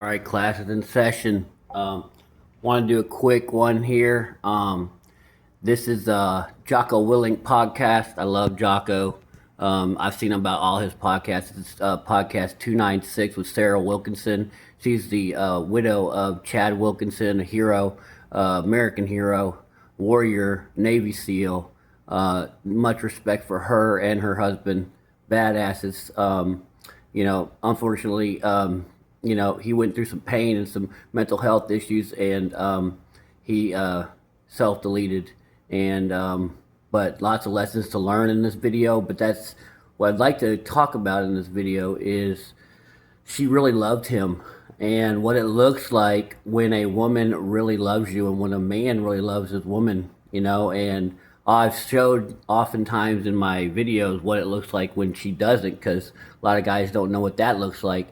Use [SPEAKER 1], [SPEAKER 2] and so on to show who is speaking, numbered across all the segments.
[SPEAKER 1] All right, class is in session. Want to do a quick one here. This is Jocko Willink podcast. I love Jocko. I've seen about all his podcasts. It's podcast 296 with Sarah Wilkinson. She's the widow of Chad Wilkinson, a hero, American hero, warrior, Navy SEAL. Much respect for her and her husband. Badasses. Unfortunately, he went through some pain and some mental health issues, and he self-deleted. But lots of lessons to learn in this video. But that's what I'd like to talk about in this video is she really loved him and what it looks like when a woman really loves you and when a man really loves his woman, and I've showed oftentimes in my videos what it looks like when she doesn't, because a lot of guys don't know what that looks like.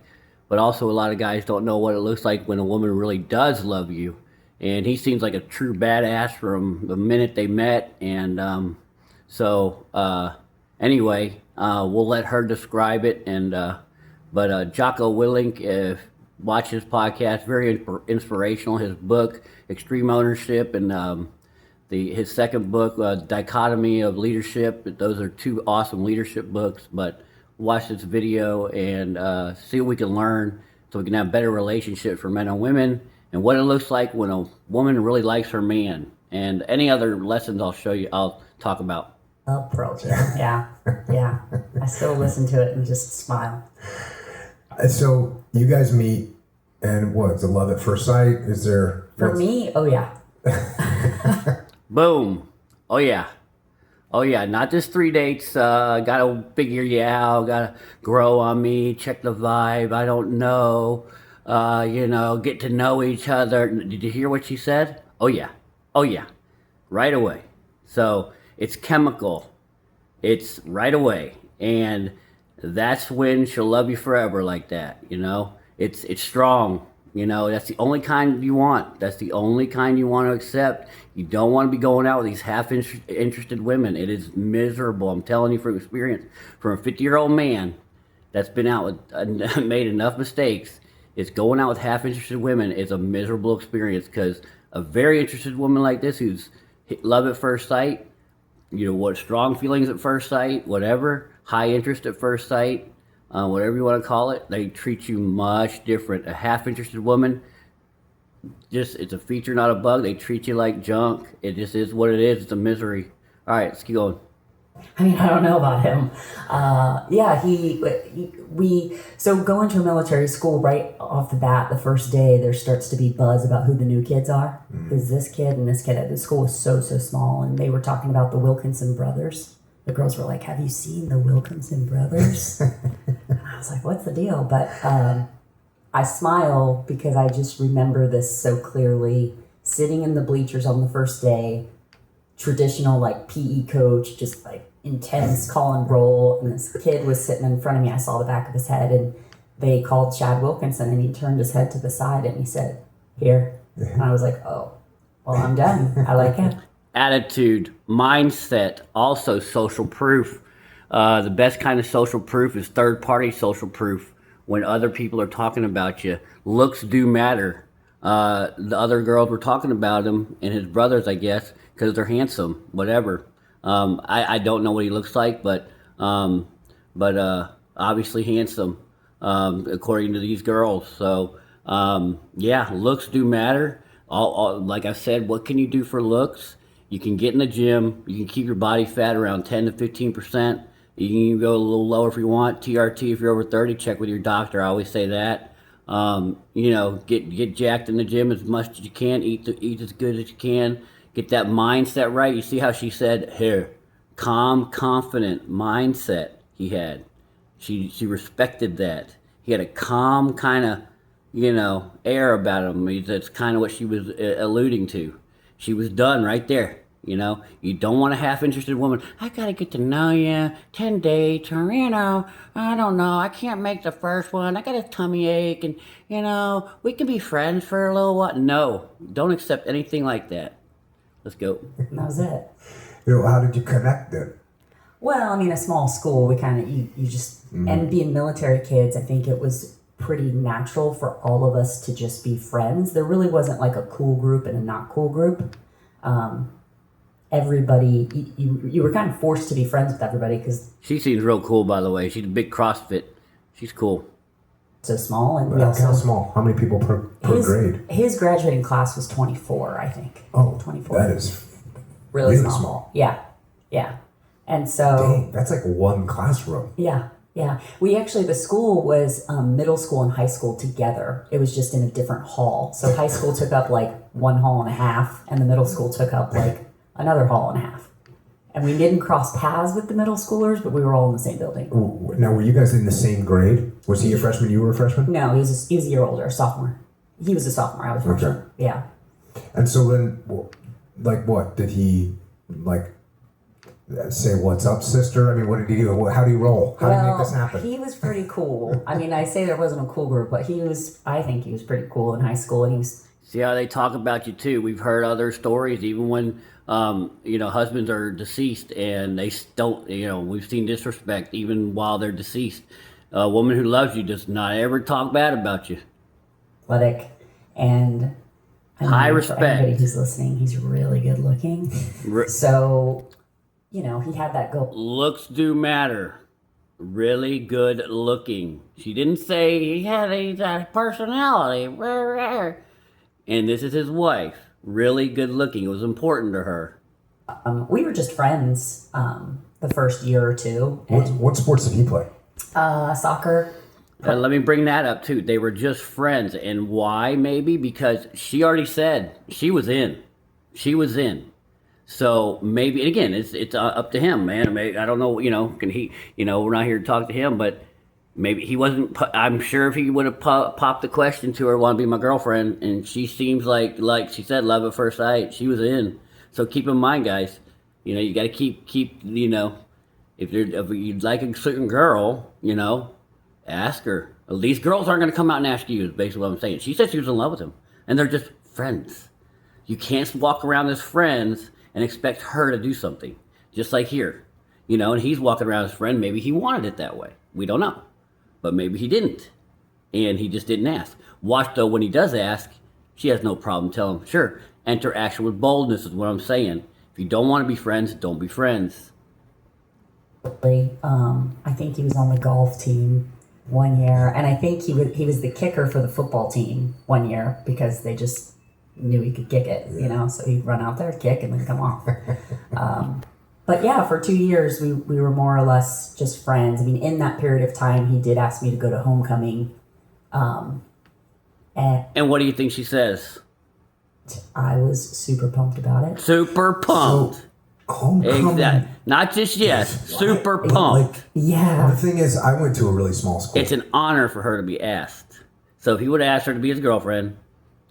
[SPEAKER 1] But also a lot of guys don't know what it looks like when a woman really does love you. And he seems like a true badass from the minute they met. And anyway, we'll let her describe it. But Jocko Willink, watch his podcast, very inspirational. His book, Extreme Ownership, and his second book, Dichotomy of Leadership. Those are two awesome leadership books. But watch this video and see what we can learn so we can have better relationships for men and women and what it looks like when a woman really likes her man. And any other lessons I'll talk about.
[SPEAKER 2] Oh, Pearl Jam. Yeah. I still listen to it and just smile.
[SPEAKER 3] So you guys meet, and what's a love at first sight? Is there...
[SPEAKER 2] For me, oh yeah.
[SPEAKER 1] Boom. Oh yeah. Not just 3 dates. Gotta figure you out. Gotta grow on me. Check the vibe. I don't know. Get to know each other. Did you hear what she said? Oh yeah. Right away. So it's chemical. It's right away, and that's when she'll love you forever like that. It's strong. That's the only kind you want. That's the only kind you want to accept. You don't want to be going out with these half-interested women. It is miserable. I'm telling you from experience. From a 50-year-old man that's been out with, made enough mistakes, it's going out with half-interested women is a miserable experience, because a very interested woman like this who's love at first sight, strong feelings at first sight, whatever, high interest at first sight, whatever you want to call it, they treat you much different. A half-interested woman, it's a feature, not a bug. They treat you like junk. It just is what it is. It's a misery. All right, let's keep going.
[SPEAKER 2] I mean, I don't know about him. So going to a military school right off the bat, the first day, there starts to be buzz about who the new kids are. Because this kid and this kid at the school was so small, and they were talking about the Wilkinson brothers. The girls were like, "Have you seen the Wilkinson brothers?" And I was like, "What's the deal?" But I smile because I just remember this so clearly. Sitting in the bleachers on the first day, traditional like PE coach, just like intense call and roll, and this kid was sitting in front of me. I saw the back of his head, and they called Chad Wilkinson, and he turned his head to the side and he said, "Here." And I was like, "Oh, well, I'm done. I like it."
[SPEAKER 1] Attitude, mindset, also social proof. The best kind of social proof is third-party social proof. When other people are talking about you, looks do matter. The other girls were talking about him and his brothers, I guess, because they're handsome. Whatever. I don't know what he looks like, but obviously handsome, according to these girls. So looks do matter. Like I said, what can you do for looks? You can get in the gym. You can keep your body fat around 10 to 15%. You can go a little lower if you want. TRT if you're over 30. Check with your doctor. I always say that. Get jacked in the gym as much as you can. Eat as good as you can. Get that mindset right. You see how she said here, calm, confident mindset he had. She respected that. He had a calm kind of air about him. That's kind of what she was alluding to. She was done right there. You don't want a half-interested woman. I gotta get to know you, 10 dates, or, I don't know, I can't make the first one. I got a tummy ache, and, we can be friends for a little while. No, don't accept anything like that. Let's go.
[SPEAKER 2] And that was it.
[SPEAKER 3] How did you connect then?
[SPEAKER 2] Well, I mean, a small school, we kind of, you just, and being military kids, I think it was pretty natural for all of us to just be friends. There really wasn't like a cool group and a not cool group. Everybody, you were kind of forced to be friends with everybody because
[SPEAKER 1] She seems real cool, by the way. She's a big CrossFit. She's cool.
[SPEAKER 2] so small, and we
[SPEAKER 3] How
[SPEAKER 2] also
[SPEAKER 3] small? How many people per grade?
[SPEAKER 2] His graduating class was 24, I think.
[SPEAKER 3] Oh,
[SPEAKER 2] 24.
[SPEAKER 3] That is
[SPEAKER 2] really
[SPEAKER 3] really
[SPEAKER 2] small.
[SPEAKER 3] small.
[SPEAKER 2] Yeah, yeah, and so
[SPEAKER 3] dang, that's like one classroom.
[SPEAKER 2] yeah. We actually, the school was middle school and high school together. It was just in a different hall. So high school took up like one hall and a half, and the middle school took up like another hall and a half. And we didn't cross paths with the middle schoolers, but we were all in the same building.
[SPEAKER 3] Now, were you guys in the same grade? Was he a freshman? You were a freshman?
[SPEAKER 2] No, he was a year older, a sophomore. He was a sophomore. I was a freshman.
[SPEAKER 3] Okay.
[SPEAKER 2] Yeah.
[SPEAKER 3] And so then, like, what did he like? Say, "What's up, sister"? I mean, what did he do? How did he roll? How did he make this happen?
[SPEAKER 2] He was pretty cool. I mean, I say there wasn't a cool group, but I think he was pretty cool in high school, and he was.
[SPEAKER 1] See how they talk about you too. We've heard other stories, even when husbands are deceased and they don't. We've seen disrespect even while they're deceased. A woman who loves you does not ever talk bad about you.
[SPEAKER 2] Athletic, and
[SPEAKER 1] High
[SPEAKER 2] for
[SPEAKER 1] respect.
[SPEAKER 2] everybody who's listening, he's really good looking. So, he had that goal.
[SPEAKER 1] Looks do matter. Really good looking. She didn't say he had a personality. And this is his wife. Really good looking. It was important to her.
[SPEAKER 2] We were just friends the first year or two.
[SPEAKER 3] What sports did he play?
[SPEAKER 2] Soccer.
[SPEAKER 1] Let me bring that up too. They were just friends. And why? Maybe because she already said she was in. She was in. So maybe, and again, it's up to him, man. Maybe, I don't know, can he, we're not here to talk to him, but maybe he wasn't, I'm sure if he would have popped the question to her, want to be my girlfriend, and she seems like she said, love at first sight, she was in. So keep in mind, guys, you got to keep, if you'd like a certain girl, ask her. These girls aren't going to come out and ask you, is basically what I'm saying. She said she was in love with him, and they're just friends. You can't walk around as friends and expect her to do something. Just like here, and he's walking around as friend. Maybe he wanted it that way. We don't know. But maybe he didn't. And he just didn't ask. Watch, though, when he does ask, she has no problem telling him, sure, enter action with boldness is what I'm saying. If you don't want to be friends, don't be friends.
[SPEAKER 2] I think he was on the golf team one year, and I think he was the kicker for the football team one year because they just knew he could kick it, so he'd run out there, kick, and then come off. But yeah, for 2 years, we were more or less just friends. I mean, in that period of time, he did ask me to go to homecoming.
[SPEAKER 1] And what do you think she says?
[SPEAKER 2] I was super pumped about it.
[SPEAKER 1] Super pumped.
[SPEAKER 3] So, homecoming.
[SPEAKER 1] Exactly. Not just yes, super pumped.
[SPEAKER 2] Yeah.
[SPEAKER 3] The thing is, I went to a really small school.
[SPEAKER 1] It's an honor for her to be asked. So if he would have asked her to be his girlfriend,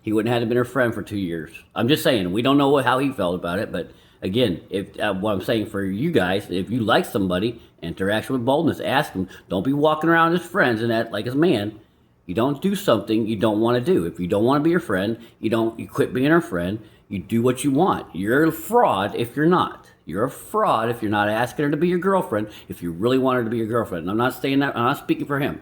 [SPEAKER 1] he wouldn't have been her friend for 2 years. I'm just saying, we don't know how he felt about it, but again, if what I'm saying for you guys, if you like somebody, interact with boldness. Ask them. Don't be walking around as friends and act like as a man. You don't do something you don't want to do. If you don't want to be your friend, you quit being her friend. You do what you want. You're a fraud if you're not. You're a fraud if you're not asking her to be your girlfriend. If you really want her to be your girlfriend, and I'm not saying that. I'm not speaking for him.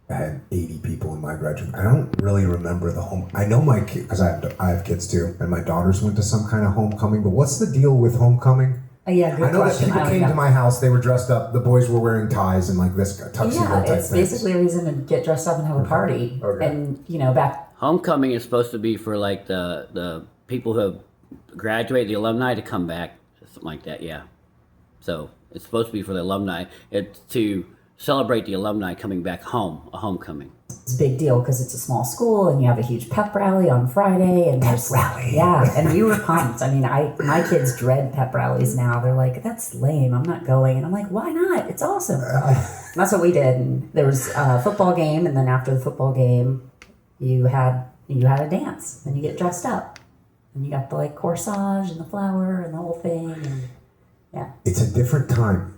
[SPEAKER 3] I had 80 people in my graduate. I don't really remember the home. I know my kid because I have kids too, and my daughters went to some kind of homecoming. But what's the deal with homecoming?
[SPEAKER 2] Yeah, good
[SPEAKER 3] I know
[SPEAKER 2] question.
[SPEAKER 3] that people came to my house. They were dressed up. The boys were wearing ties and like this tuxedo type
[SPEAKER 2] it's
[SPEAKER 3] things.
[SPEAKER 2] basically a reason to get dressed up and have a party.
[SPEAKER 3] Okay.
[SPEAKER 2] And back.
[SPEAKER 1] Homecoming is supposed to be for like the people who have graduated, the alumni, to come back, something like that. Yeah. So it's supposed to be for the alumni. It's to celebrate the alumni coming back home, a homecoming.
[SPEAKER 2] It's a big deal because it's a small school and you have a huge pep rally on Friday. And
[SPEAKER 3] Pep rally.
[SPEAKER 2] Yeah, and we were pumped. I mean, my kids dread pep rallies now. They're like, that's lame. I'm not going. And I'm like, why not? It's awesome. And that's what we did. And there was a football game. And then after the football game, you had a dance. And you get dressed up. And you got the corsage and the flower and the whole thing. And yeah.
[SPEAKER 3] It's a different time.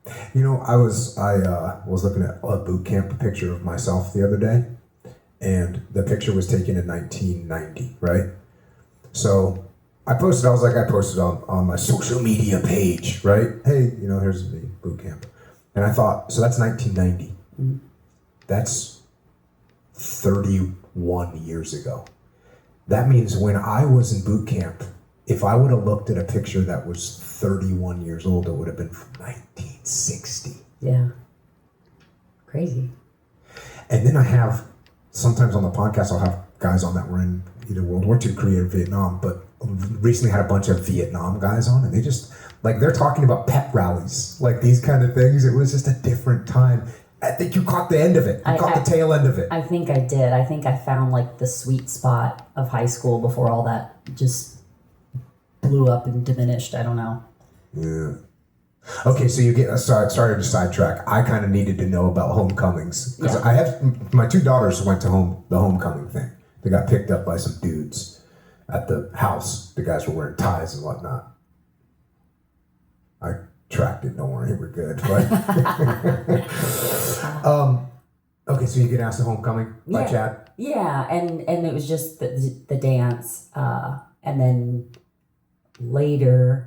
[SPEAKER 3] I was looking at a boot camp picture of myself the other day, and the picture was taken in 1990, right? So I posted on my social media page, right? Hey, here's the boot camp. And I thought, so that's 1990. Mm-hmm. That's 31 years ago. That means when I was in boot camp, if I would have looked at a picture that was 31 years old, it would have been from 1960.
[SPEAKER 2] Yeah. Crazy.
[SPEAKER 3] And then I have, sometimes on the podcast, I'll have guys on that were in either World War II, Korea, or Vietnam, but recently had a bunch of Vietnam guys on, and they just, like, they're talking about pep rallies, like these kind of things. It was just a different time. I think you caught the end of it. You caught the tail end of it.
[SPEAKER 2] I think I did. I think I found like the sweet spot of high school before all that just blew up and diminished. I don't know.
[SPEAKER 3] Yeah. Okay, so you get, sorry to sidetrack. I kind of needed to know about homecomings because I have, my two daughters went to the homecoming thing. They got picked up by some dudes at the house. The guys were wearing ties and whatnot. I tracked it, don't worry, we're good. But okay, so you get asked to homecoming by Chad?
[SPEAKER 2] Yeah, and it was just the dance. And then later,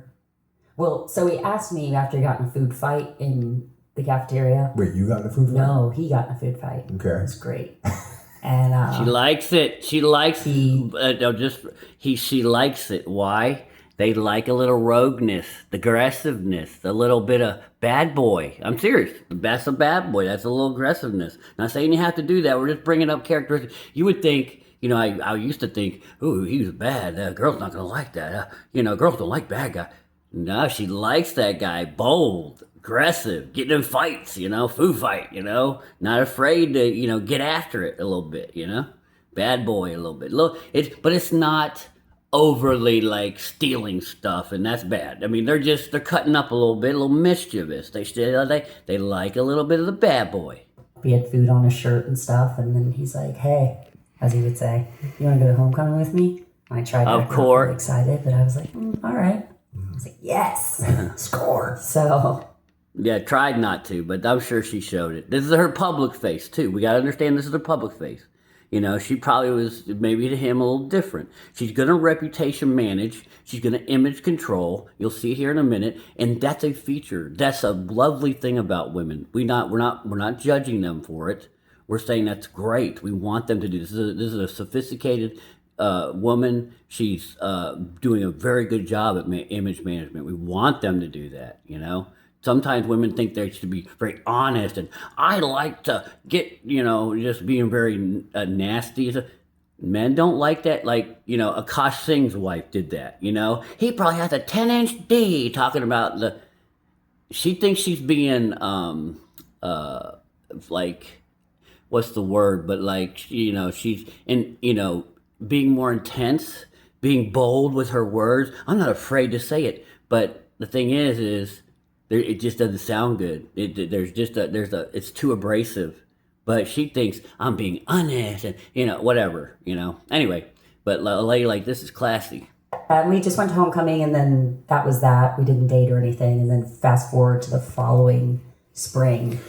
[SPEAKER 2] well, so he asked me after he got in a food fight in the cafeteria.
[SPEAKER 3] Wait, you got in a food fight?
[SPEAKER 2] No, he got in a food fight.
[SPEAKER 3] Okay.
[SPEAKER 2] It was great. And
[SPEAKER 1] she likes it. She likes she likes it. Why? They like a little rogueness, the aggressiveness, a little bit of bad boy. I'm serious. That's a bad boy. That's a little aggressiveness. Not saying you have to do that. We're just bringing up characteristics. You would think, I used to think, ooh, he was bad. Girl's not going to like that. Girls don't like bad guy. No, she likes that guy. Bold, aggressive, getting in fights, food fight, not afraid to, get after it a little bit, bad boy a little bit. But it's not overly like stealing stuff, and that's bad. I mean, they're cutting up a little bit, a little mischievous. They like a little bit of the bad boy.
[SPEAKER 2] We had food on his shirt and stuff, and then he's like, "Hey," as he would say, "You want to go to homecoming with me?" And I tried.
[SPEAKER 1] Of course,
[SPEAKER 2] excited, but I was like, "All right." I was like, "Yes,
[SPEAKER 3] score."
[SPEAKER 2] So.
[SPEAKER 1] Yeah, tried not to, but I'm sure she showed it. This is her public face too. We gotta understand this is her public face. She probably was maybe to him a little different. She's going to reputation manage. She's going to image control. You'll see here in a minute, and that's a feature. That's a lovely thing about women. We're not judging them for it. We're saying that's great. We want them to do this. This is a sophisticated woman. She's doing a very good job at image management. We want them to do that. Sometimes women think they should be very honest, and I like to get, just being very nasty. Men don't like that. Like, Akash Singh's wife did that, He probably has a 10-inch D, talking about she thinks she's being, like, what's the word? But like, she's being more intense, being bold with her words. I'm not afraid to say it, but the thing is it just doesn't sound good. It's too abrasive. But she thinks I'm being honest and, whatever, Anyway, but a lady like this is classy.
[SPEAKER 2] We just went to homecoming, and then that was that. We didn't date or anything. And then fast forward to the following spring.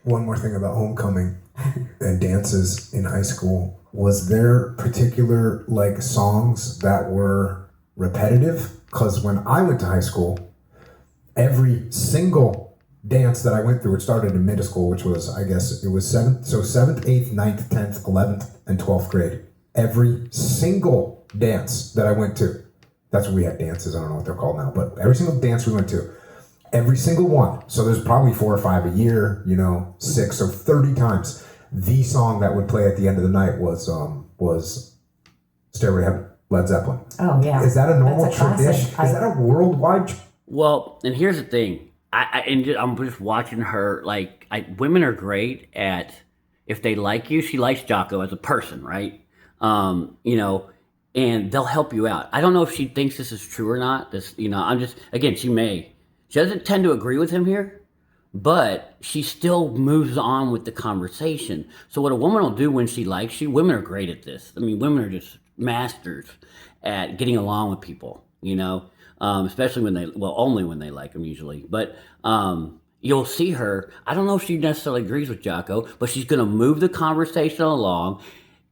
[SPEAKER 3] One more thing about homecoming and dances in high school. Was there particular, like, songs that were repetitive? Because when I went to high school, every single dance that I went through, it started in middle school, which was, I guess, it was 7th, 8th, 9th, 10th, 11th, and 12th grade. Every single dance that I went to, that's what we had dances, I don't know what they're called now, but every single dance we went to, every single one, so there's probably 4 or 5 a year, 6, so 30 times, the song that would play at the end of the night was Stairway to Heaven, Led Zeppelin.
[SPEAKER 2] Oh, yeah.
[SPEAKER 3] Is that a normal tradition? Is that a worldwide?
[SPEAKER 1] Well, and here's the thing. I'm just watching her. Like, women are great at, if they like you, she likes Jocko as a person, right? And they'll help you out. I don't know if she thinks this is true or not. I'm just, again, she doesn't tend to agree with him here, but she still moves on with the conversation. So what a woman will do when she likes you, women are great at this. I mean, women are just masters at getting along with people, especially only when they like them usually. But you'll see her, I don't know if she necessarily agrees with Jocko, but she's going to move the conversation along,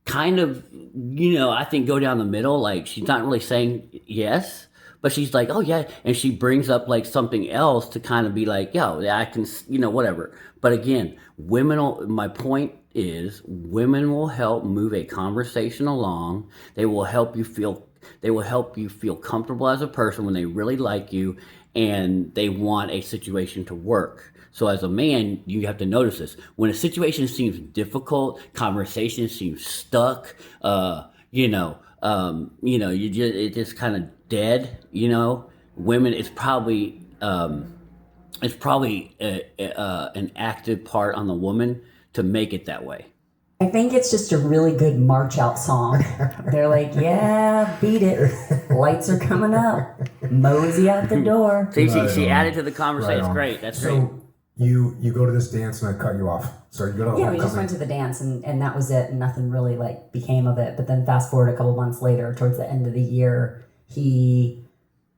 [SPEAKER 1] kind of, I think go down the middle. Like, she's not really saying yes, but she's like, oh yeah. And she brings up like something else to kind of be like, yo, I can, whatever. But again, my point is women will help move a conversation along. They will help you feel comfortable as a person when they really like you and they want a situation to work. So as a man, you have to notice this. When a situation seems difficult, conversation seems stuck, it's just kind of dead, women, it's probably an active part on the woman to make it that way.
[SPEAKER 2] I think it's just a really good march out song. They're like, yeah, beat it. Lights are coming up. Mosey out the door.
[SPEAKER 1] See, she added to the conversation. It's great. That's great.
[SPEAKER 3] So you go to this dance and I cut you off. So you go to
[SPEAKER 2] we just went to the dance and that was it. And nothing really became of it. But then fast forward a couple months later, towards the end of the year, he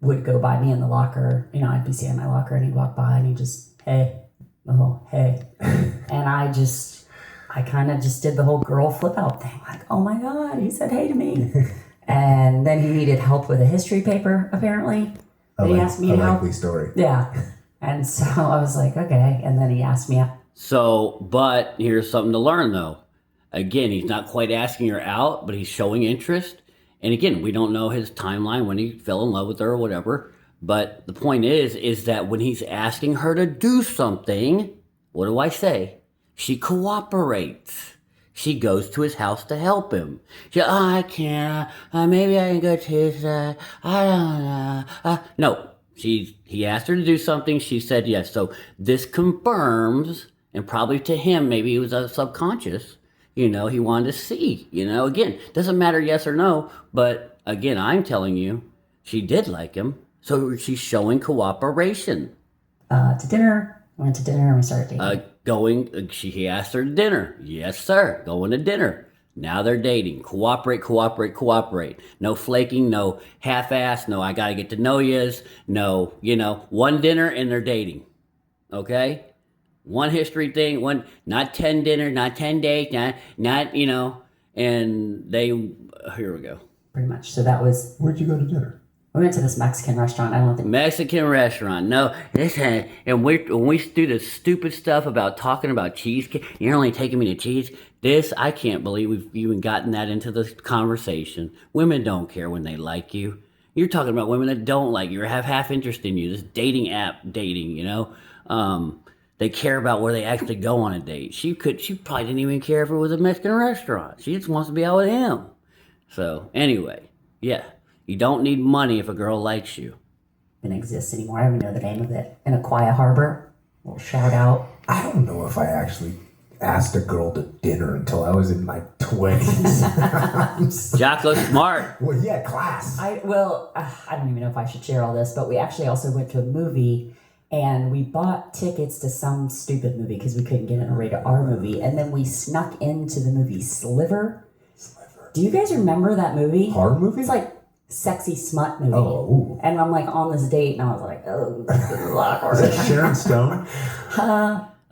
[SPEAKER 2] would go by me in the locker. I'd be sitting in my locker and he'd walk by and he'd just, hey. And I kind of just did the whole girl flip out thing. Like, oh my God, he said hey to me. And then he needed help with a history paper, apparently. He asked me to help.
[SPEAKER 3] Likely story.
[SPEAKER 2] Yeah. And so I was like, okay. And then he asked me.
[SPEAKER 1] So, but here's something to learn though. Again, he's not quite asking her out, but he's showing interest. And again, we don't know his timeline when he fell in love with her or whatever. But the point is that when he's asking her to do something, what do I say? She cooperates. She goes to his house to help him. I can't. Maybe I can go Tuesday. I don't know. No. He asked her to do something. She said yes. So this confirms, and probably to him, maybe it was a subconscious. He wanted to see. Again, doesn't matter yes or no. But again, I'm telling you, she did like him. So she's showing cooperation.
[SPEAKER 2] To dinner. We went to dinner and we started dating.
[SPEAKER 1] He asked her to dinner. Yes, sir. Going to dinner. Now they're dating. Cooperate. No flaking, no half-ass, no I got to get to know yous. No, one dinner and they're dating. Okay? One history thing, not 10 dinners, not 10 dates, not and here we go.
[SPEAKER 2] Pretty much. So that was...
[SPEAKER 3] Where'd you go to dinner?
[SPEAKER 2] We went to this Mexican restaurant. I don't think...
[SPEAKER 1] Mexican restaurant. No, listen, and when we do this stupid stuff about talking about cheesecake, you're only taking me to cheese. I can't believe we've even gotten that into this conversation. Women don't care when they like you. You're talking about women that don't like you or have half interest in you. This dating app dating, they care about where they actually go on a date. She probably didn't even care if it was a Mexican restaurant. She just wants to be out with him. So, anyway, yeah. You don't need money if a girl likes you.
[SPEAKER 2] It doesn't exist anymore. I don't even know the name of it. In Aquia Harbor. A little shout out.
[SPEAKER 3] I don't know if I actually asked a girl to dinner until I was in my 20s.
[SPEAKER 1] Jocko smart.
[SPEAKER 3] Well, yeah, class.
[SPEAKER 2] I don't even know if I should share all this, but we actually also went to a movie and we bought tickets to some stupid movie because we couldn't get in a rated R movie. And then we snuck into the movie Sliver. Do you guys remember that movie?
[SPEAKER 3] Horror movie?
[SPEAKER 2] It's like sexy smut movie.
[SPEAKER 3] Oh.
[SPEAKER 2] And I'm like on this date and I was like, oh, this is awkward.
[SPEAKER 3] Is that Sharon Stone?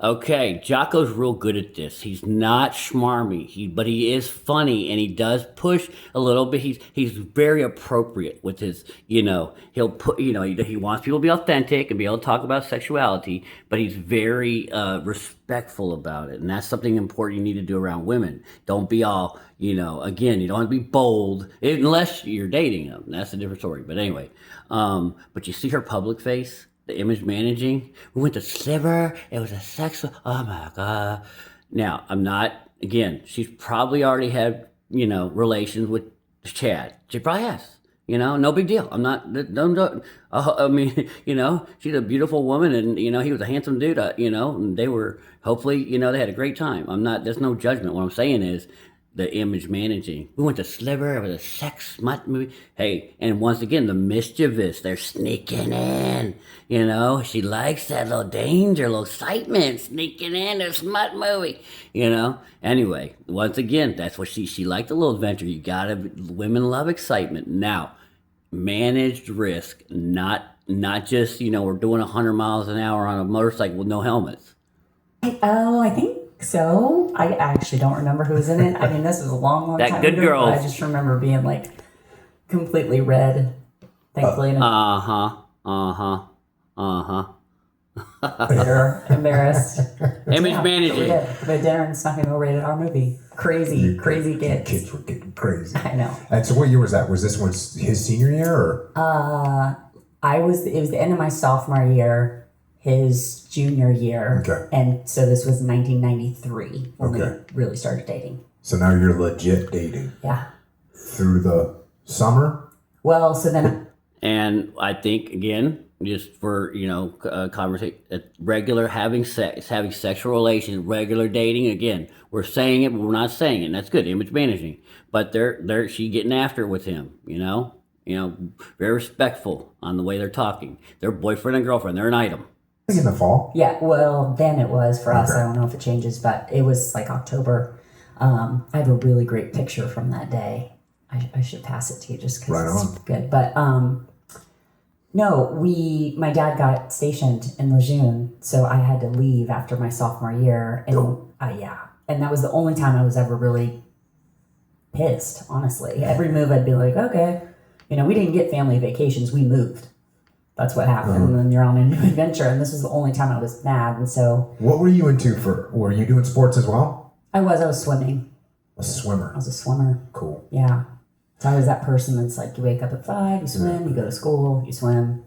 [SPEAKER 1] Okay, Jocko's real good at this. He's not schmarmy, but he is funny and he does push a little bit. He's very appropriate with his, he'll put, he wants people to be authentic and be able to talk about sexuality, but he's very respectful about it. And that's something important you need to do around women. Don't be all, again, you don't want to be bold unless you're dating them. That's a different story. But anyway, but you see her public face? The image managing. We went to Sliver. It was a sexual. Oh my God. Now, I'm not, again, she's probably already had, relations with Chad. She probably has. No big deal. I'm not, don't I mean, she's a beautiful woman and, he was a handsome dude, and they were, hopefully, they had a great time. There's no judgment. What I'm saying is, the image managing. We went to Sliver. It was a sex smut movie. Hey, and once again, the mischievous. They're sneaking in. She likes that little danger, little excitement, sneaking in a smut movie. Anyway, once again, that's what she liked a little adventure. Women love excitement. Now, managed risk, not just, we're doing 100 miles an hour on a motorcycle with no helmets.
[SPEAKER 2] I think so. I actually don't remember who was in it. I mean, this was a long
[SPEAKER 1] that
[SPEAKER 2] time
[SPEAKER 1] good
[SPEAKER 2] ago.
[SPEAKER 1] Girl.
[SPEAKER 2] But I just remember being like completely red. Thankfully. They're embarrassed.
[SPEAKER 1] Image
[SPEAKER 2] Yeah,
[SPEAKER 1] managing.
[SPEAKER 2] we did. We had dinner and snuck into a rated R movie. Crazy kids.
[SPEAKER 3] Kids were getting crazy.
[SPEAKER 2] I know.
[SPEAKER 3] And so what year was that? Was this one his senior year or?
[SPEAKER 2] It was the end of my sophomore year, his junior year.
[SPEAKER 3] Okay.
[SPEAKER 2] And so this was 1993 when
[SPEAKER 3] Okay.
[SPEAKER 2] we really started dating.
[SPEAKER 3] So now you're legit dating
[SPEAKER 2] Yeah.
[SPEAKER 3] through the summer?
[SPEAKER 2] Well, so then
[SPEAKER 1] And I think, again, just for, conversation, regular having sex, having sexual relations, regular dating, again, we're saying it, but we're not saying it. And that's good, image managing. But she getting after it with him, very respectful on the way they're talking. They're boyfriend and girlfriend. They're an item.
[SPEAKER 3] In the fall?
[SPEAKER 2] yeah, well, then it was for us.
[SPEAKER 3] Okay.
[SPEAKER 2] I don't know if it changes, but it was like October. I have a really great picture from that day. I should pass it to you just because
[SPEAKER 3] Right
[SPEAKER 2] it's good. But no, my dad got stationed in Lejeune, so I had to leave after my sophomore year, and and that was the only time I was ever really pissed. Honestly, every move I'd be like, okay, we didn't get family vacations, we moved. That's what happened, and then you're on a new adventure, and this was the only time I was mad, and so.
[SPEAKER 3] What were you into were you doing sports as well?
[SPEAKER 2] I was swimming.
[SPEAKER 3] A swimmer.
[SPEAKER 2] I was a swimmer.
[SPEAKER 3] Cool.
[SPEAKER 2] Yeah. So I was that person that's like, you wake up at 5, you swim, you go to school, you swim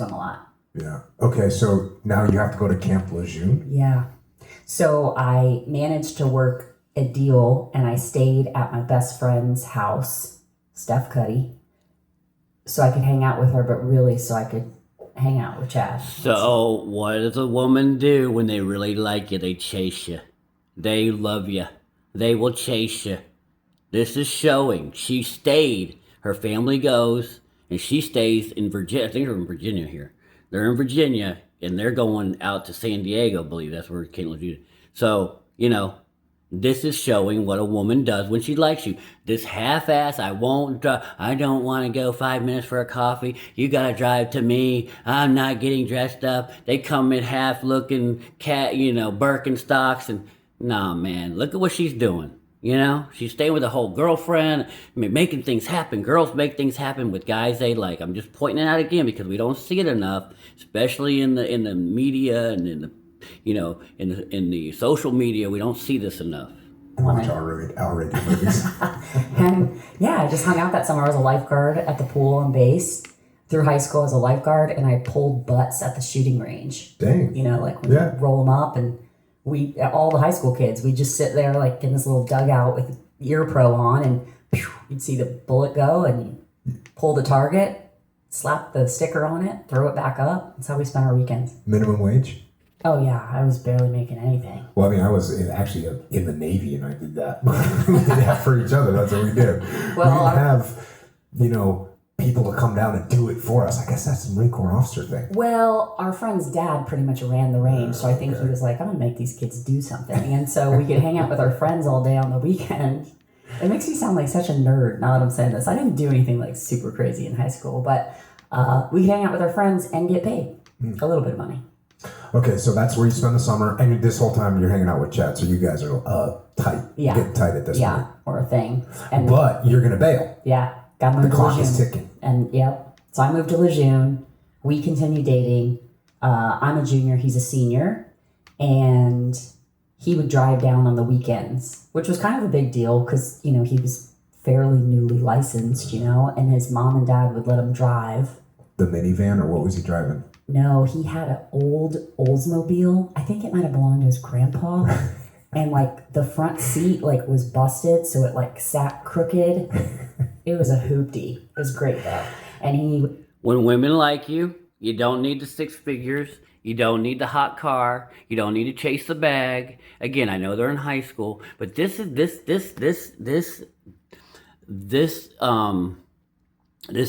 [SPEAKER 2] a lot.
[SPEAKER 3] Yeah. Okay, so now you have to go to Camp Lejeune?
[SPEAKER 2] Yeah. So I managed to work a deal and I stayed at my best friend's house, Steph Cuddy, so I could hang out with her, but really so I could hang out with Chad.
[SPEAKER 1] So what does a woman do when they really like you? They chase you. They love you. They will chase you. This is showing. She stayed. Her family goes, and she stays in Virginia. I think they're in Virginia here. They're in Virginia, and they're going out to San Diego, I believe. That's where Caitlin is. So, this is showing what a woman does when she likes you. This half-ass, I don't want to go 5 minutes for a coffee. You got to drive to me. I'm not getting dressed up. They come in half-looking Birkenstocks, and nah, man, look at what she's doing. She's staying with a whole girlfriend, making things happen. Girls make things happen with guys they like. I'm just pointing it out again because we don't see it enough, especially in the media and in the in the social media. We don't see this enough.
[SPEAKER 3] Watch R-rated movies.
[SPEAKER 2] And yeah, I just hung out that summer. I was a lifeguard at the pool and base through high school as a lifeguard, and I pulled butts at the shooting range.
[SPEAKER 3] Dang.
[SPEAKER 2] We roll them up, and all the high school kids, we just sit there like in this little dugout with ear pro on, and you'd see the bullet go, and you pull the target, slap the sticker on it, throw it back up. That's how we spent our weekends.
[SPEAKER 3] Minimum wage?
[SPEAKER 2] Oh yeah, I was barely making anything.
[SPEAKER 3] Well, I was actually in the Navy, and I did that. We did that for each other. That's what we did.
[SPEAKER 2] Well,
[SPEAKER 3] we didn't have, people to come down and do it for us. I guess that's a Marine Corps officer thing.
[SPEAKER 2] Well, our friend's dad pretty much ran the range, so I think he was like, I'm going to make these kids do something. And so we could hang out with our friends all day on the weekend. It makes me sound like such a nerd now that I'm saying this. I didn't do anything like super crazy in high school, but we could hang out with our friends and get paid a little bit of money.
[SPEAKER 3] Okay, so that's where you spend the summer, and this whole time you're hanging out with Chad, so you guys are tight.
[SPEAKER 2] Yeah.
[SPEAKER 3] Getting tight at this point.
[SPEAKER 2] Or a thing. And
[SPEAKER 3] But you're going to bail.
[SPEAKER 2] yeah, got moved
[SPEAKER 3] The
[SPEAKER 2] to
[SPEAKER 3] clock
[SPEAKER 2] Lejeune.
[SPEAKER 3] is ticking.
[SPEAKER 2] And yep, so I moved to Lejeune. We continued dating. I'm a junior, he's a senior, and he would drive down on the weekends, which was kind of a big deal because he was fairly newly licensed, and his mom and dad would let him drive.
[SPEAKER 3] The minivan, or what was he driving?
[SPEAKER 2] No, he had an old Oldsmobile. I think it might have belonged to his grandpa. And the front seat was busted, so it sat crooked. It was a hoopty. It was great though. And
[SPEAKER 1] when women like you, you don't need the 6 figures. You don't need the hot car. You don't need to chase the bag. Again, I know they're in high school, but this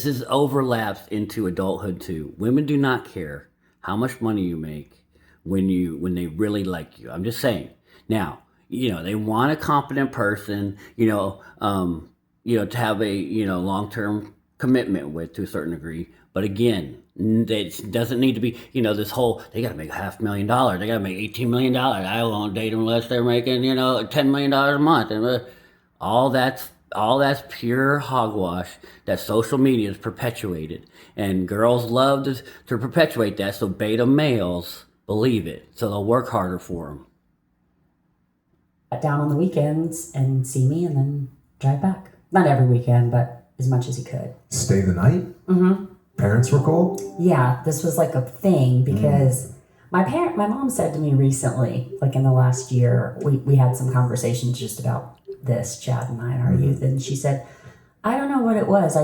[SPEAKER 1] is overlaps into adulthood too. Women do not care how much money you make when they really like you. I'm just saying. Now, they want a competent person, to have a, long-term commitment with to a certain degree. But again, it doesn't need to be, this whole, they got to make $500,000. They got to make $18 million. I won't date them unless they're making, $10 million a month. And all that's All that's pure hogwash that social media has perpetuated. And girls love to perpetuate that, so beta males believe it. So they'll work harder for them.
[SPEAKER 2] Down on the weekends and see me and then drive back. Not every weekend, but as much as he could.
[SPEAKER 3] Stay the night?
[SPEAKER 2] Mm-hmm.
[SPEAKER 3] Parents were cool?
[SPEAKER 2] Yeah, this was like a thing because my mom said to me recently, like in the last year, we had some conversations just about this, Chad and I in our youth, and she said, I don't know what it was.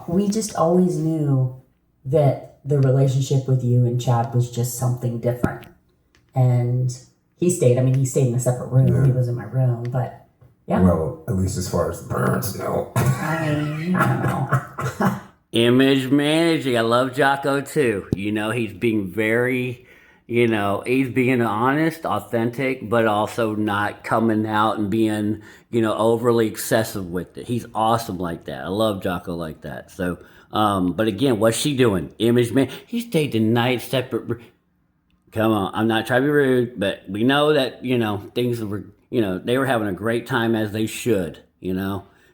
[SPEAKER 2] We just always knew that the relationship with you and Chad was just something different. And he stayed in a separate room. Yeah. He was in my room, but yeah.
[SPEAKER 3] Well, at least as far as the parents know.
[SPEAKER 2] I don't know.
[SPEAKER 1] Image managing. I love Jocko too. He's being very, he's being honest, authentic, but also not coming out and being, overly excessive with it. He's awesome like that. I love Jocko like that. So, but again, what's she doing? Image man. He stayed the night separate. Come on. I'm not trying to be rude, but we know that, things were, they were having a great time as they should,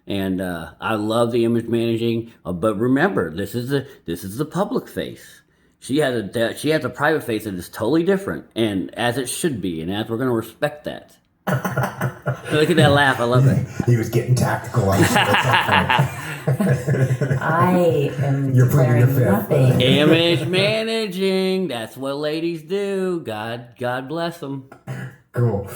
[SPEAKER 1] And I love the image managing, but remember, this is the public face. She has a private face that is totally different, and as it should be, and as we're going to respect that. Look at that laugh! I love it.
[SPEAKER 3] He was getting tactical.
[SPEAKER 2] I am
[SPEAKER 3] You're pleading your
[SPEAKER 2] declaring
[SPEAKER 3] fifth.
[SPEAKER 2] nothing.
[SPEAKER 1] Image managing. That's what ladies do. God bless them.
[SPEAKER 3] Cool.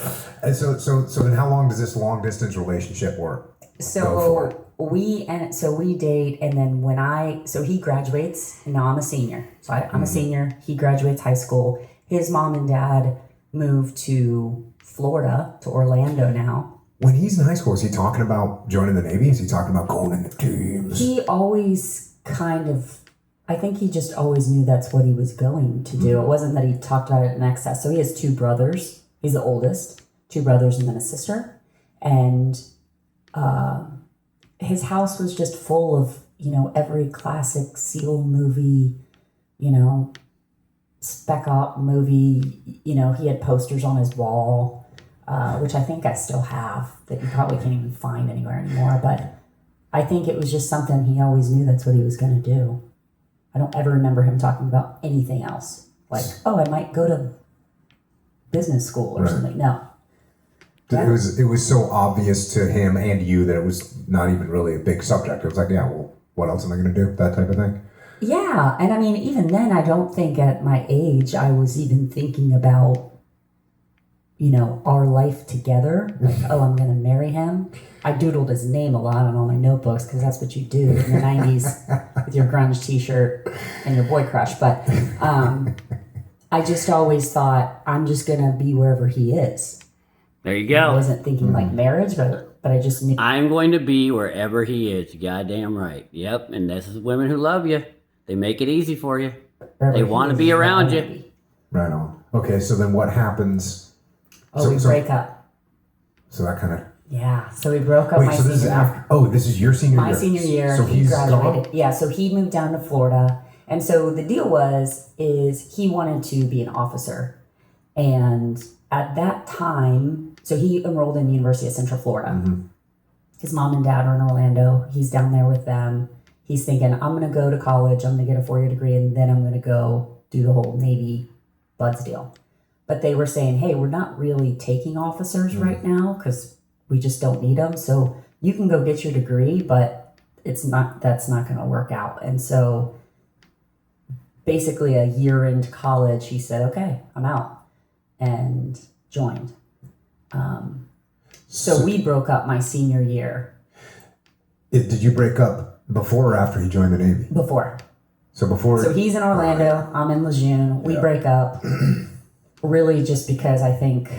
[SPEAKER 3] And so then, how long does this long distance relationship work?
[SPEAKER 2] So we date, and then so he graduates, and now I'm a senior. So I'm a senior. He graduates high school. His mom and dad moved to Florida, to Orlando now.
[SPEAKER 3] When he's in high school, is he talking about joining the Navy? Is he talking about going in the teams?
[SPEAKER 2] He always I think he just always knew that's what he was going to do. It wasn't that he talked about it in excess. So he has 2 brothers. He's the oldest, 2 brothers and then a sister. And his house was just full of, every classic SEAL movie, spec op movie. He had posters on his wall, which I think I still have, that you probably can't even find anywhere anymore. But I think it was just something he always knew that's what he was going to do. I don't ever remember him talking about anything else. Like, I might go to business school or something. No.
[SPEAKER 3] It was so obvious to him and you that it was not even really a big subject. It was like, yeah, well, what else am I going to do? That type of thing.
[SPEAKER 2] Yeah. And even then, I don't think at my age I was even thinking about, our life together. Like, I'm going to marry him. I doodled his name a lot on all my notebooks because that's what you do in the 90s with your grunge t-shirt and your boy crush. But I just always thought, I'm just going to be wherever he is.
[SPEAKER 1] There you go.
[SPEAKER 2] I wasn't thinking like marriage, but I just knew.
[SPEAKER 1] I'm going to be wherever he is. Goddamn right. Yep. And this is women who love you. They make it easy for you. They want to be around you.
[SPEAKER 3] Right on. Okay, so then what happens?
[SPEAKER 2] We break up.
[SPEAKER 3] So that kind of.
[SPEAKER 2] Yeah. So we broke up my
[SPEAKER 3] so this
[SPEAKER 2] senior year.
[SPEAKER 3] this is your senior year.
[SPEAKER 2] My senior year.
[SPEAKER 3] So
[SPEAKER 2] he graduated.
[SPEAKER 3] Gone?
[SPEAKER 2] Yeah. So he moved down to Florida, and so the deal is he wanted to be an officer, and at that time, so he enrolled in the University of Central Florida. Mm-hmm. His mom and dad are in Orlando. He's down there with them. He's thinking, I'm going to go to college. I'm going to get a 4-year degree, and then I'm going to go do the whole Navy buds deal. But they were saying, hey, we're not really taking officers right now because we just don't need them. So you can go get your degree, but that's not going to work out. And so basically a year into college, he said, okay, I'm out, and joined. So we broke up my senior year.
[SPEAKER 3] Did you break up before or after he joined the Navy?
[SPEAKER 2] Before.
[SPEAKER 3] So
[SPEAKER 2] he's in Orlando, I'm in Lejeune. We break up really just because I think,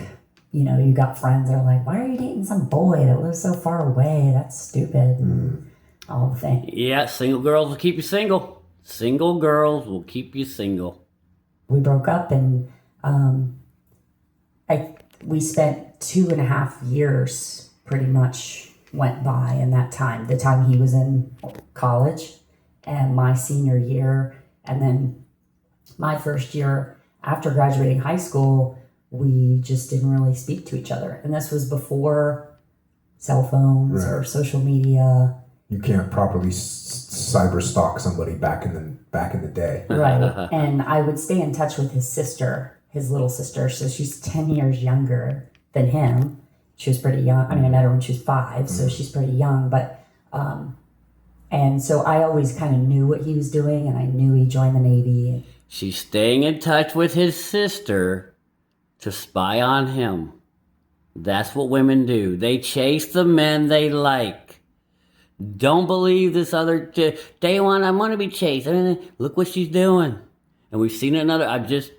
[SPEAKER 2] you got friends that are like, why are you dating some boy that lives so far away? That's stupid. And all the things.
[SPEAKER 1] Yeah, single girls will keep you single. Single girls will keep you single.
[SPEAKER 2] We broke up, and we spent 2.5 years pretty much went by in that time. The time he was in college and my senior year, and then my first year after graduating high school, we just didn't really speak to each other. And this was before cell phones
[SPEAKER 3] Right.
[SPEAKER 2] or social media.
[SPEAKER 3] You can't properly cyber stalk somebody back in the day.
[SPEAKER 2] Right. And I would stay in touch with his sister, his little sister. So she's 10 years younger than him. She was pretty young. I mean, I met her when she was 5, so she's pretty young. But, and so I always kind of knew what he was doing, and I knew he joined the Navy.
[SPEAKER 1] She's staying in touch with his sister to spy on him. That's what women do. They chase the men they like. Don't believe this other day one. I want to be chased. I mean, look what she's doing. And we've seen it another. I'm just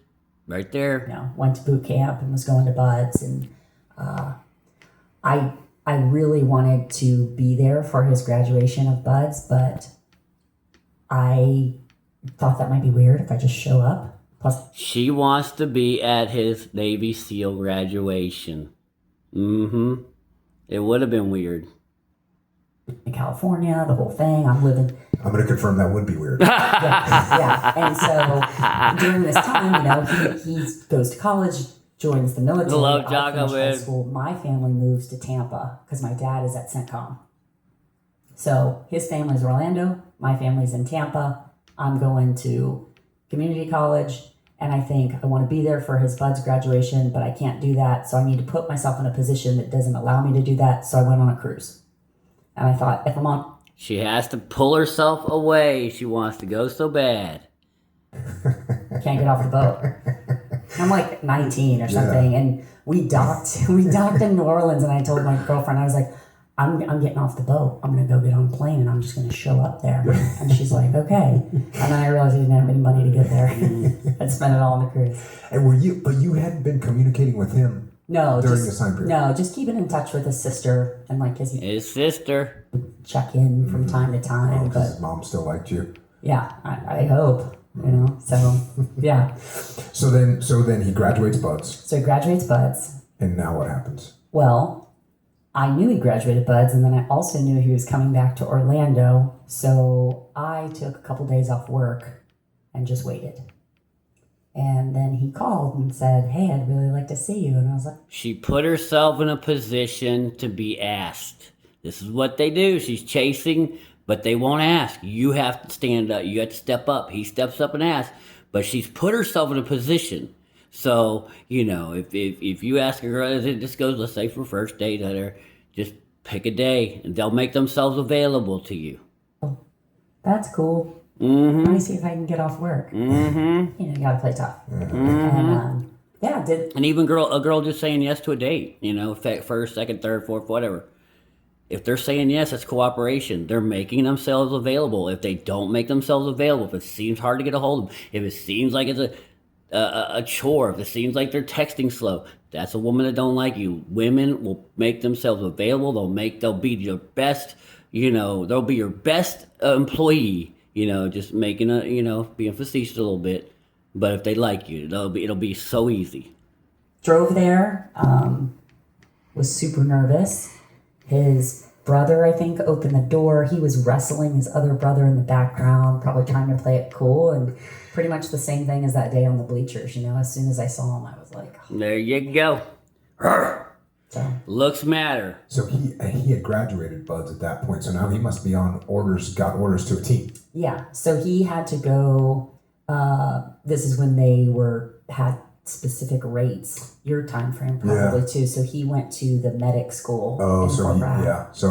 [SPEAKER 1] right there.
[SPEAKER 2] You know, went to boot camp and was going to Buds, and I really wanted to be there for his graduation of Buds, but I thought that might be weird if I just show up. Plus,
[SPEAKER 1] She wants to be at his Navy SEAL graduation. Mm-hmm. It would have been weird.
[SPEAKER 2] in California, the whole thing. I'm living.
[SPEAKER 3] I'm going to confirm that would be weird.
[SPEAKER 2] Yeah. And so during this time, you know, he goes to college, joins the military.
[SPEAKER 1] Love
[SPEAKER 2] I
[SPEAKER 1] Jocko,
[SPEAKER 2] finish high
[SPEAKER 1] man.
[SPEAKER 2] school. My family moves to Tampa because my dad is at CENTCOM. So his family's Orlando. My family's in Tampa. I'm going to community college. And I think I want to be there for his Bud's graduation, but I can't do that. So I need to put myself in a position that doesn't allow me to do that. So I went on a cruise. And I thought, if I'm on...
[SPEAKER 1] She has to pull herself away. She wants to go so bad.
[SPEAKER 2] Can't get off the boat. I'm like 19 or something, and we docked in New Orleans, and I told my girlfriend, I was like, I'm getting off the boat. I'm gonna go get on a plane, and I'm just gonna show up there. And she's like, okay. And then I realized I didn't have any money to get there. I'd spend it all on the cruise.
[SPEAKER 3] And you hadn't been communicating with him
[SPEAKER 2] No,
[SPEAKER 3] during this time period?
[SPEAKER 2] No, just keeping in touch with his sister, and like
[SPEAKER 1] His sister.
[SPEAKER 2] check in from time to time.
[SPEAKER 3] Because
[SPEAKER 2] But
[SPEAKER 3] his mom still liked you.
[SPEAKER 2] yeah, I hope, you know. So yeah.
[SPEAKER 3] So then he graduates Buds.
[SPEAKER 2] So he graduates Buds.
[SPEAKER 3] And now what happens?
[SPEAKER 2] Well, I knew he graduated Buds, and then I also knew he was coming back to Orlando. So I took a couple days off work and just waited. And then he called and said, hey, I'd really like to see you. And I was like,
[SPEAKER 1] She put herself in a position to be asked. This is what they do. She's chasing, but they won't ask. You have to stand up. You have to step up. He steps up and asks. But she's put herself in a position. So, you know, if you ask a girl, this goes, let's say, for first date, just pick a day, and they'll make themselves available to you.
[SPEAKER 2] that's cool.
[SPEAKER 1] Mm-hmm.
[SPEAKER 2] Let me see if I can get off work.
[SPEAKER 1] Mm-hmm.
[SPEAKER 2] You know, you got to play tough.
[SPEAKER 1] Mm-hmm.
[SPEAKER 2] And
[SPEAKER 1] And even a girl just saying yes to a date, you know, first, second, third, fourth, whatever. If they're saying yes, it's cooperation. They're making themselves available. If they don't make themselves available, if it seems hard to get a hold of them, if it seems like it's a chore, if it seems like they're texting slow, that's a woman that don't like you. Women will make themselves available. They'll be your best, you know, they'll be your best employee, you know, just making being facetious a little bit. But if they like you, it'll be so easy.
[SPEAKER 2] drove there, was super nervous. His brother, I think, opened the door. He was wrestling his other brother in the background, probably trying to play it cool, and pretty much the same thing as that day on the bleachers. You know, as soon as I saw him, I was like,
[SPEAKER 1] There you go.
[SPEAKER 2] so.
[SPEAKER 1] Looks matter.
[SPEAKER 3] So he had graduated Buds at that point. So now he must be got orders to a team.
[SPEAKER 2] Yeah, so he had to go. This is when they had specific rates. Your time frame probably too. So he went to the medic school.
[SPEAKER 3] Oh,
[SPEAKER 2] in
[SPEAKER 3] so
[SPEAKER 2] Fort
[SPEAKER 3] he
[SPEAKER 2] Bragg.
[SPEAKER 3] So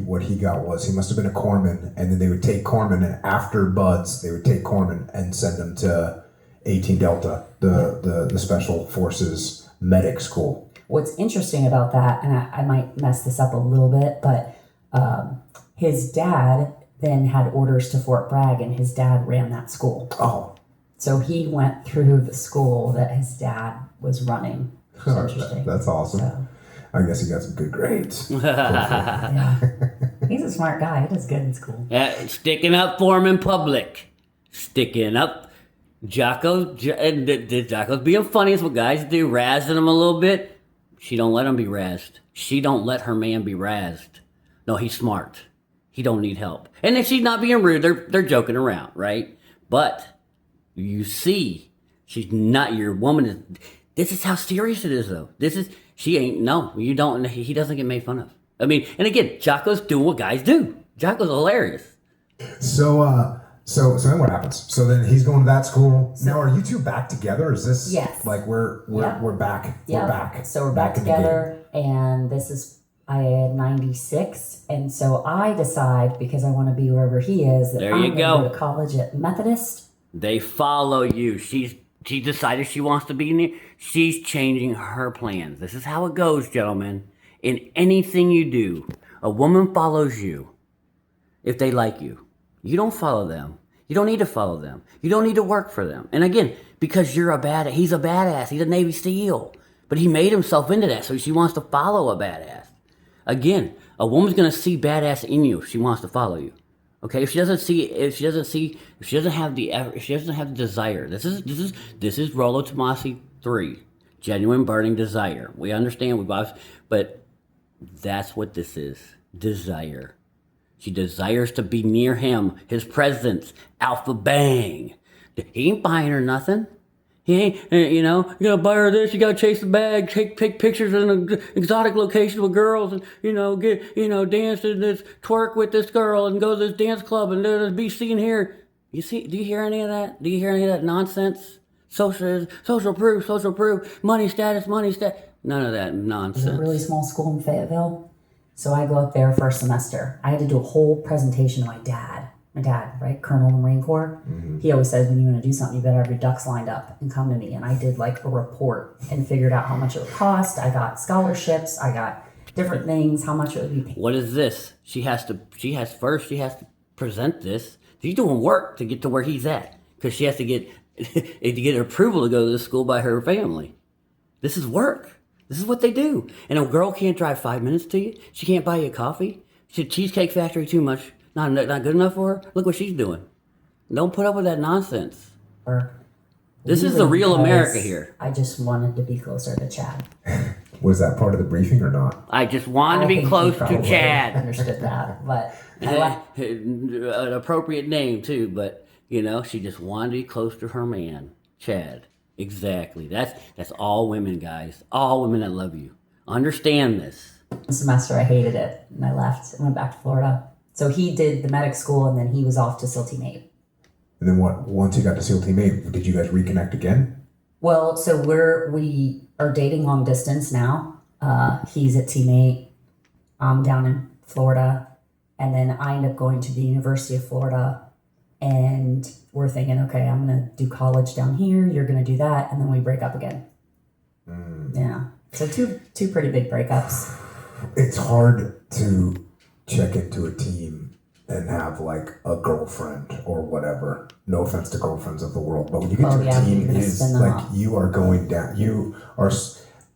[SPEAKER 3] what he got was he must have been a corpsman, and then they would take corpsman, and after Buds they would take corpsman and send him to 18 Delta, the Special Forces medic school.
[SPEAKER 2] What's interesting about that, and I might mess this up a little bit, but his dad then had orders to Fort Bragg, and his dad ran that school.
[SPEAKER 3] Oh,
[SPEAKER 2] So he went through the school that his dad was running. It's interesting.
[SPEAKER 3] that's awesome.
[SPEAKER 2] So,
[SPEAKER 3] I guess he got some good grades.
[SPEAKER 2] yeah. He's a smart guy. He does good in school.
[SPEAKER 1] Sticking up for him in public. Sticking up. Jocko's being funny is what guys do, razzing him a little bit. She don't let him be razzed. She don't let her man be razzed. No, he's smart. He don't need help. And if she's not being rude, they're joking around, right? But you see, she's not your woman. This is how serious it is, though. He doesn't get made fun of. I mean, and again, Jocko's doing what guys do. Jocko's hilarious.
[SPEAKER 3] So then what happens? So then he's going to that school. Now, are you two back together? Is this
[SPEAKER 2] Yes.
[SPEAKER 3] like we're back?
[SPEAKER 2] Yeah.
[SPEAKER 3] We're back.
[SPEAKER 2] So we're back
[SPEAKER 3] in the
[SPEAKER 2] together, and this is I had 96, and so I decide because I want to be wherever he is that
[SPEAKER 1] There
[SPEAKER 2] I'm
[SPEAKER 1] you
[SPEAKER 2] going to
[SPEAKER 1] go.
[SPEAKER 2] go to college at Methodist.
[SPEAKER 1] They follow you. She decided she wants to be near. She's changing her plans. This is how it goes, gentlemen. In anything you do, a woman follows you if they like you. You don't follow them. You don't need to follow them. You don't need to work for them. And again, because he's a badass. He's a Navy SEAL. But he made himself into that, so she wants to follow a badass. Again, a woman's gonna see badass in you if she wants to follow you. Okay, if she doesn't have the desire. This is Rollo Tomasi 3. Genuine burning desire. We understand, but that's what this is. Desire. She desires to be near him, his presence, alpha bang. He ain't buying her nothing. He ain't, you gotta buy her this, you gotta chase the bag, take pictures in an exotic location with girls, and, dance and this, twerk with this girl, and go to this dance club, and be seen here. Do you hear any of that? Do you hear any of that nonsense? Social proof, money status. None of that
[SPEAKER 2] It's a
[SPEAKER 1] nonsense.
[SPEAKER 2] really small school in Fayetteville. So I go up there for a semester. I had to do a whole presentation to my dad. My dad, right? Colonel in the Marine Corps. Mm-hmm. He always says, when you want to do something, you better have your ducks lined up and come to me. And I did like a report and figured out how much it would cost. I got scholarships. I got different things, how much it would be paid.
[SPEAKER 1] What is this? She has to present this. She's doing work to get to where he's at. Because she has to get approval to go to this school by her family. This is work. This is what they do. And a girl can't drive 5 minutes to you. She can't buy you a coffee. Cheesecake Factory too much. Not good enough for her. Look what she's doing. Don't put up with that nonsense. This is the real America here.
[SPEAKER 2] I just wanted to be closer to Chad.
[SPEAKER 3] Was that part of the briefing or not?
[SPEAKER 1] I just wanted to be close to Chad.
[SPEAKER 2] Understood that, but
[SPEAKER 1] An appropriate name too, but she just wanted to be close to her man, Chad. Exactly. That's all women, guys. All women that love you. Understand this.
[SPEAKER 2] The semester I hated it, and I left and went back to Florida. So he did the medic school, and then he was off to SEAL Team 8.
[SPEAKER 3] And then once you got to SEAL Team 8, did you guys reconnect again?
[SPEAKER 2] Well, so we are dating long distance now. He's at Team 8. I'm down in Florida. And then I end up going to the University of Florida. And we're thinking, okay, I'm going to do college down here. You're going to do that. And then we break up again. Yeah. So two pretty big breakups.
[SPEAKER 3] It's hard to check into a team and have like a girlfriend or whatever. No offense to girlfriends of the world, but when you get to a team, is like you are going down.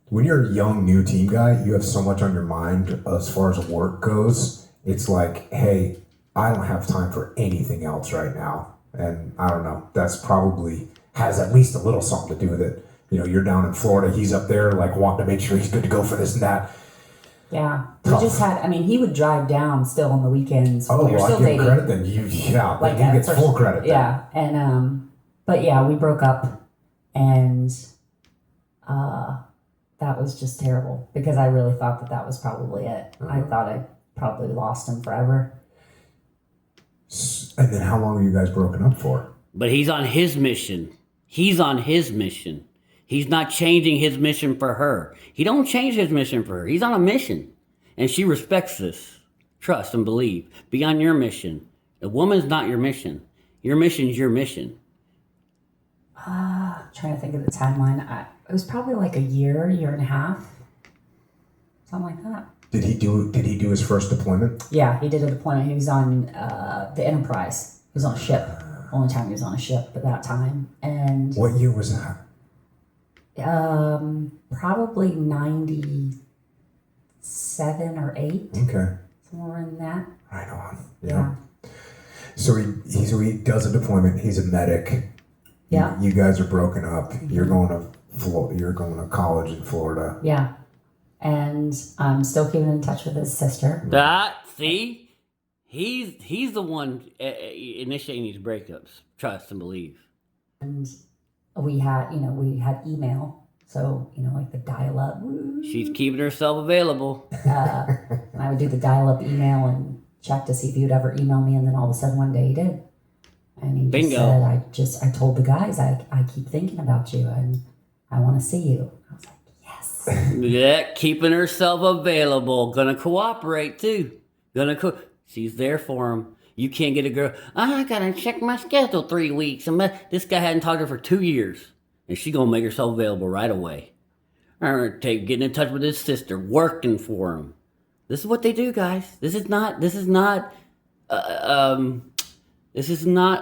[SPEAKER 3] When you're a young new team guy, you have so much on your mind as far as work goes. It's like, hey, I don't have time for anything else right now. And I don't know, that's probably has at least a little something to do with it. You're down in Florida, he's up there like wanting to make sure he's good to go for this and that.
[SPEAKER 2] Yeah. He would drive down still on the weekends.
[SPEAKER 3] Oh,
[SPEAKER 2] you're still
[SPEAKER 3] I give
[SPEAKER 2] dating.
[SPEAKER 3] credit then. He gets full credit then.
[SPEAKER 2] Yeah. And, but yeah, we broke up, and that was just terrible because I really thought that was probably it. I thought I probably lost him forever.
[SPEAKER 3] And then how long were you guys broken up for?
[SPEAKER 1] But he's on his mission. He's not changing his mission for her. He don't change his mission for her. He's on a mission. And she respects this. Trust and believe. Be on your mission. The woman's not your mission. Your mission's your mission.
[SPEAKER 2] Trying to think of the timeline. It was probably like a year and a half. Something like that.
[SPEAKER 3] Did he do his first deployment?
[SPEAKER 2] Yeah, he did a deployment. He was on the Enterprise. He was on a ship. Only time he was on a ship at that time. And
[SPEAKER 3] what year was that?
[SPEAKER 2] Probably 97 or 8.
[SPEAKER 3] Okay.
[SPEAKER 2] Somewhere in that.
[SPEAKER 3] Right on. Yeah. So he does a deployment. He's a medic.
[SPEAKER 2] Yeah.
[SPEAKER 3] You guys are broken up. Mm-hmm. You're going to college in Florida.
[SPEAKER 2] Yeah. And I'm still keeping in touch with his sister.
[SPEAKER 1] See? He's the one initiating these breakups. Trust and believe.
[SPEAKER 2] And we had email. So, like the dial-up.
[SPEAKER 1] She's keeping herself available.
[SPEAKER 2] And I would do the dial-up email and check to see if he would ever email me. And then all of a sudden one day he did. And he
[SPEAKER 1] Bingo.
[SPEAKER 2] just said, I told the guys, I keep thinking about you and I want to see you. I was like, yes.
[SPEAKER 1] Yeah, keeping herself available. Gonna cooperate too. She's there for him. You can't get a girl. I gotta check my schedule 3 weeks. This guy hadn't talked to her for 2 years, and she gonna make herself available right away. Or getting in touch with his sister, working for him. This is what they do, guys. This is not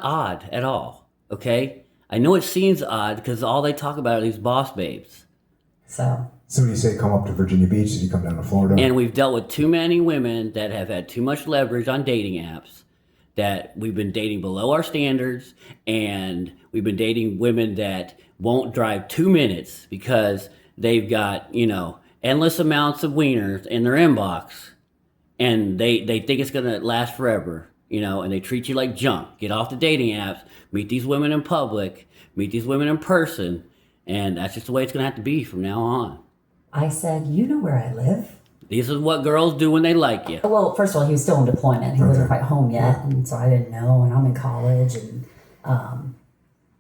[SPEAKER 1] odd at all. Okay, I know it seems odd because all they talk about are these boss babes.
[SPEAKER 2] So
[SPEAKER 3] when you say come up to Virginia Beach, did you come down to Florida?
[SPEAKER 1] And we've dealt with too many women that have had too much leverage on dating apps. That we've been dating below our standards, and we've been dating women that won't drive 2 minutes because they've got, endless amounts of wieners in their inbox, and they think it's going to last forever, and they treat you like junk. Get off the dating apps, meet these women in public, meet these women in person, and that's just the way it's going to have to be from now on.
[SPEAKER 2] I said, you know where I live.
[SPEAKER 1] This is what girls do when they like you.
[SPEAKER 2] Well, first of all, he was still in deployment. He wasn't quite home yet, and so I didn't know. And I'm in college, and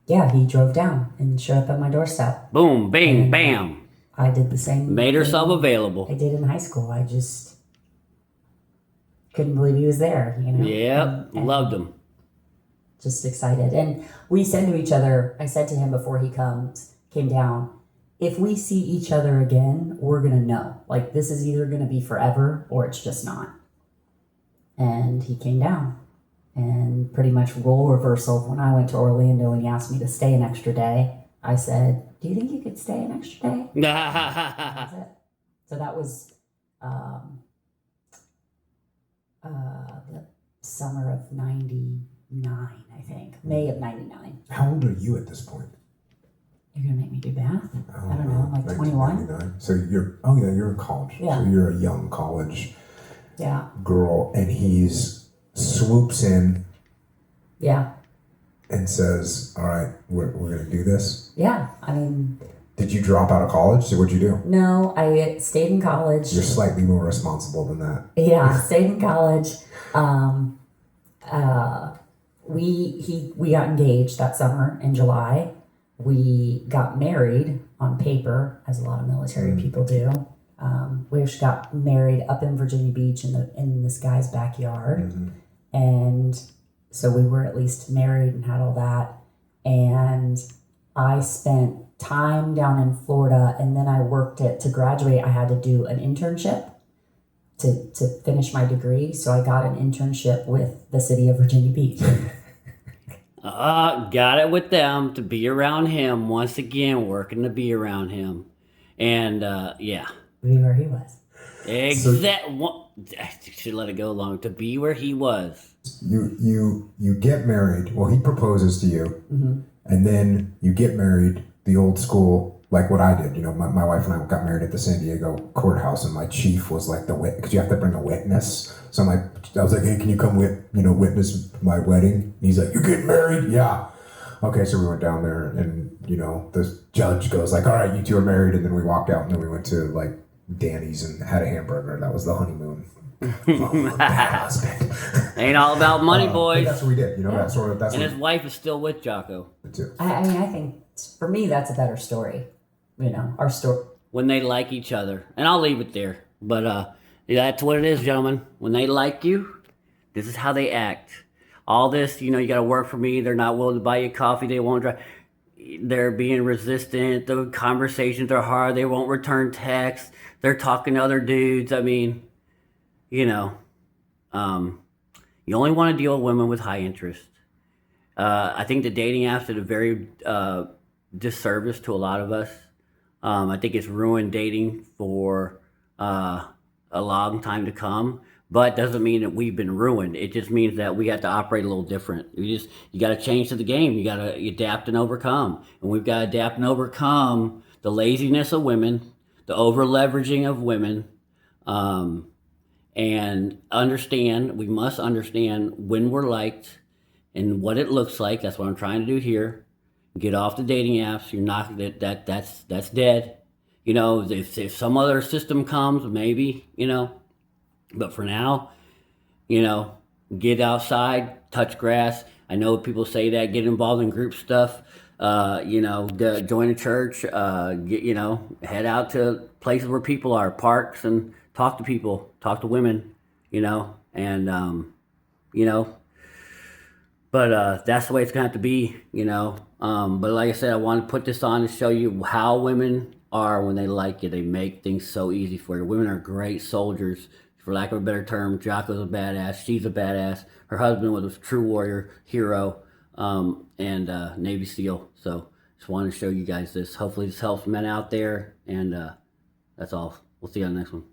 [SPEAKER 2] he drove down and showed up at my doorstep.
[SPEAKER 1] Boom, bing, bam.
[SPEAKER 2] I did the same.
[SPEAKER 1] Made herself available.
[SPEAKER 2] I did in high school. I just couldn't believe he was there.
[SPEAKER 1] Yep, loved him.
[SPEAKER 2] Just excited, and we said to each other. I said to him before he came down. If we see each other again, we're going to know. Like, this is either going to be forever or it's just not. And he came down. And pretty much role reversal. When I went to Orlando and he asked me to stay an extra day, I said, do you think you could stay an extra day? That's it. So that was the summer of 99, I think. May of 99.
[SPEAKER 3] How old are you at this point?
[SPEAKER 2] You're going to make me do math? I don't know, like 21?
[SPEAKER 3] So you're in college.
[SPEAKER 2] Yeah.
[SPEAKER 3] So you're a young college
[SPEAKER 2] Yeah.
[SPEAKER 3] girl, and he's swoops in
[SPEAKER 2] Yeah.
[SPEAKER 3] and says, all right, we're going to do this.
[SPEAKER 2] Yeah. I mean,
[SPEAKER 3] Did you drop out of college? So what'd you do?
[SPEAKER 2] no, I stayed in college.
[SPEAKER 3] You're slightly more responsible than that.
[SPEAKER 2] Yeah, stayed in college. We got engaged that summer in July. We got married on paper, as a lot of military people do. We actually got married up in Virginia Beach in this guy's backyard. And so we were at least married and had all that. And I spent time down in Florida, and then I worked to graduate. I had to do an internship to finish my degree. So I got an internship with the city of Virginia Beach.
[SPEAKER 1] Got it with them to be around him once again, working to be around him, and yeah,
[SPEAKER 2] Be where he was.
[SPEAKER 1] I should let it go long to be where he was.
[SPEAKER 3] You get married. Well, he proposes to you, and then you get married the old school, like what I did. My wife and I got married at the San Diego courthouse, and my chief was like the witness, because you have to bring a witness. So I was like, hey, can you come witness my wedding? And he's like, you're getting married? Yeah. Okay, so we went down there, and the judge goes like, all right, you two are married, and then we walked out, and then we went to like Danny's and had a hamburger. That was the honeymoon. Bad husband.
[SPEAKER 1] Ain't all about money, boys.
[SPEAKER 3] That's what we did. That's
[SPEAKER 1] and his wife is still with Jocko.
[SPEAKER 2] I mean, I think for me that's a better story. Our story.
[SPEAKER 1] When they like each other, and I'll leave it there. But that's what it is, gentlemen. When they like you, this is how they act. All this, you got to work for me. They're not willing to buy you coffee. They won't drive. They're being resistant. The conversations are hard. They won't return texts. They're talking to other dudes. I mean, you only want to deal with women with high interest. I think the dating apps did a very disservice to a lot of us. I think it's ruined dating for a long time to come. But doesn't mean that we've been ruined. It just means that we have to operate a little different. You got to change to the game. You got to adapt and overcome. And we've got to adapt and overcome the laziness of women, the over leveraging of women, and we must understand when we're liked and what it looks like. That's what I'm trying to do here. Get off the dating apps. You're not that's dead. You know, if some other system comes, maybe, you know. But for now, you know, get outside, touch grass. I know people say that, get involved in group stuff. You know, join a church. You know, head out to places where people are, parks, and talk to people, talk to women. You know, and you know, but that's the way it's gonna have to be. You know, but like I said, I want to put this on to show you how women are when they like you. They make things so easy for you. Women are great soldiers. For lack of a better term, Jocko's a badass. She's a badass. Her husband was a true warrior, hero, and Navy SEAL. So just wanted to show you guys this. Hopefully this helps men out there. And that's all. We'll see you on the next one.